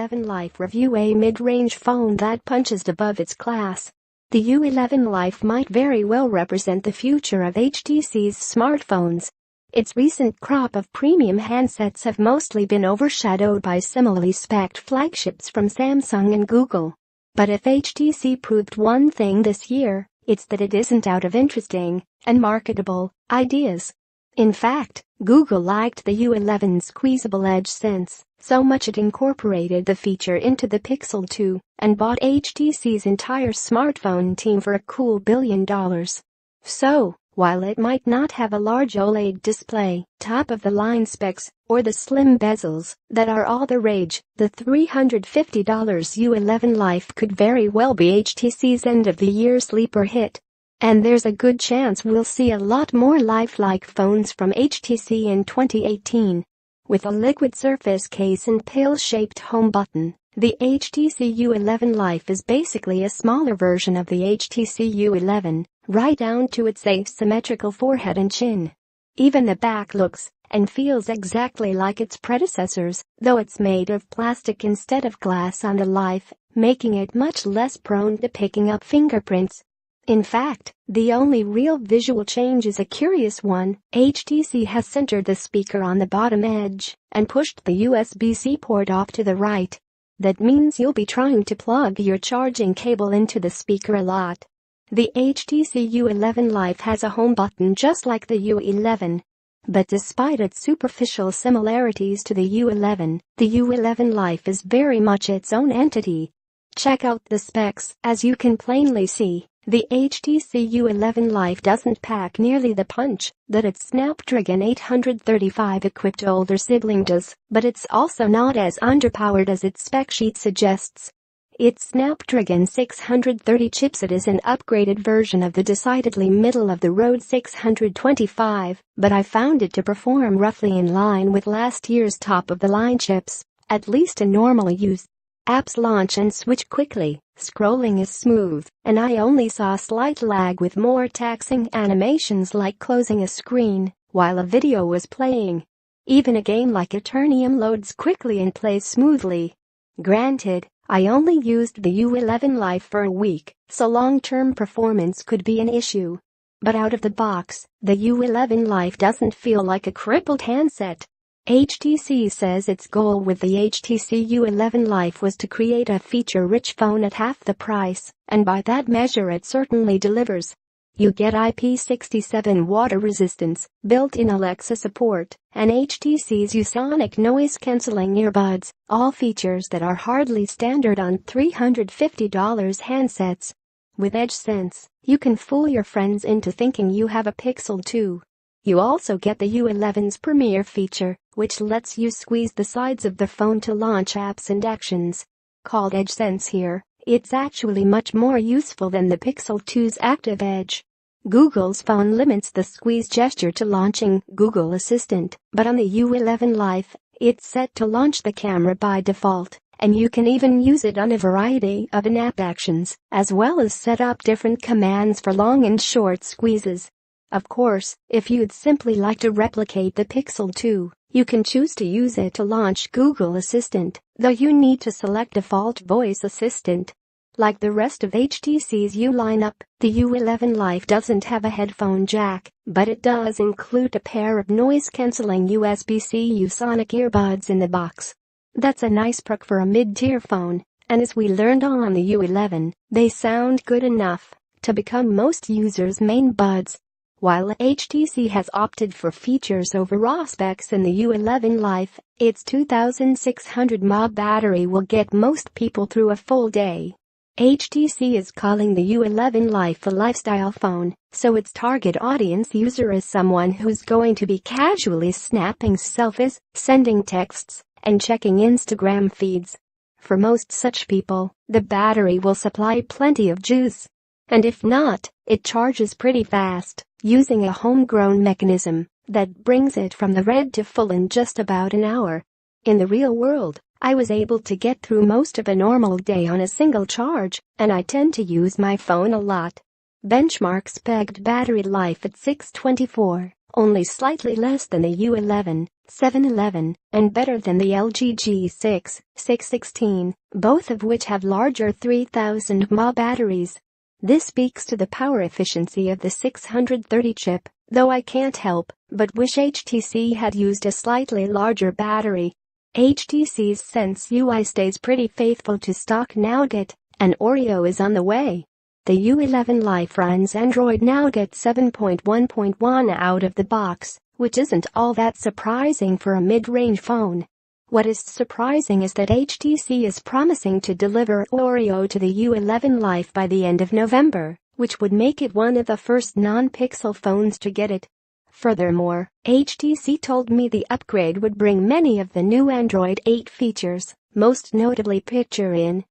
U11 Life review, a mid-range phone that punches above its class. The U11 Life might very well represent the future of HTC's smartphones. Its recent crop of premium handsets have mostly been overshadowed by similarly spec'd flagships from Samsung and Google. But if HTC proved one thing this year, it's that it isn't out of interesting and marketable ideas. In fact, Google liked the U11's squeezable edge sense so much it incorporated the feature into the Pixel 2 and bought HTC's entire smartphone team for a cool $1 billion. So, while it might not have a large OLED display, top-of-the-line specs, or the slim bezels that are all the rage, the $350 U11 Life could very well be HTC's end-of-the-year sleeper hit. And there's a good chance we'll see a lot more Life-like phones from HTC in 2018. With a liquid surface case and pill-shaped home button, the HTC U11 Life is basically a smaller version of the HTC U11, right down to its asymmetrical forehead and chin. Even the back looks and feels exactly like its predecessors, though it's made of plastic instead of glass on the Life, making it much less prone to picking up fingerprints. In fact, the only real visual change is a curious one. HTC has centered the speaker on the bottom edge and pushed the USB-C port off to the right. That means you'll be trying to plug your charging cable into the speaker a lot. The HTC U11 Life has a home button just like the U11. But despite its superficial similarities to the U11 Life is very much its own entity. Check out the specs. As you can plainly see, the HTC U11 Life doesn't pack nearly the punch that its Snapdragon 835 equipped older sibling does, but it's also not as underpowered as its spec sheet suggests. Its Snapdragon 630 chipset is an upgraded version of the decidedly middle-of-the-road 625, but I found it to perform roughly in line with last year's top-of-the-line chips, at least in normal use. Apps launch and switch quickly, scrolling is smooth, and I only saw slight lag with more taxing animations like closing a screen while a video was playing. Even a game like Eternium loads quickly and plays smoothly. Granted, I only used the U11 Life for a week, so long-term performance could be an issue. But out of the box, the U11 Life doesn't feel like a crippled handset. HTC says its goal with the HTC U11 Life was to create a feature-rich phone at half the price, and by that measure it certainly delivers. You get IP67 water resistance, built-in Alexa support, and HTC's ViewSonic noise-canceling earbuds, all features that are hardly standard on $350 handsets. With EdgeSense, you can fool your friends into thinking you have a Pixel 2. You also get the U11's Premiere feature, which lets you squeeze the sides of the phone to launch apps and actions. Called EdgeSense here, it's actually much more useful than the Pixel 2's Active Edge. Google's phone limits the squeeze gesture to launching Google Assistant, but on the U11 Life, it's set to launch the camera by default, and you can even use it on a variety of in-app actions, as well as set up different commands for long and short squeezes. Of course, if you'd simply like to replicate the Pixel 2, you can choose to use it to launch Google Assistant, though you need to select default voice assistant. Like the rest of HTC's U lineup, the U11 Life doesn't have a headphone jack, but it does include a pair of noise-canceling USB-C ViewSonic earbuds in the box. That's a nice perk for a mid-tier phone, and as we learned on the U11, they sound good enough to become most users' main buds. While HTC has opted for features over raw specs in the U11 Life, its 2600 mAh battery will get most people through a full day. HTC is calling the U11 Life a lifestyle phone, so its target audience user is someone who's going to be casually snapping selfies, sending texts, and checking Instagram feeds. For most such people, the battery will supply plenty of juice. And if not, it charges pretty fast, using a homegrown mechanism that brings it from the red to full in just about an hour. In the real world, I was able to get through most of a normal day on a single charge, and I tend to use my phone a lot. Benchmark spec'ed battery life at 624, only slightly less than the U11, 711, and better than the LG G6, 616, both of which have larger 3000 mAh batteries. This speaks to the power efficiency of the 630 chip, though I can't help but wish HTC had used a slightly larger battery. HTC's Sense UI stays pretty faithful to stock Nougat, and Oreo is on the way. The U11 Life runs Android Nougat 7.1.1 out of the box, which isn't all that surprising for a mid-range phone. What is surprising is that HTC is promising to deliver Oreo to the U11 Life by the end of November, which would make it one of the first non-Pixel phones to get it. Furthermore, HTC told me the upgrade would bring many of the new Android 8 features, most notably Picture In,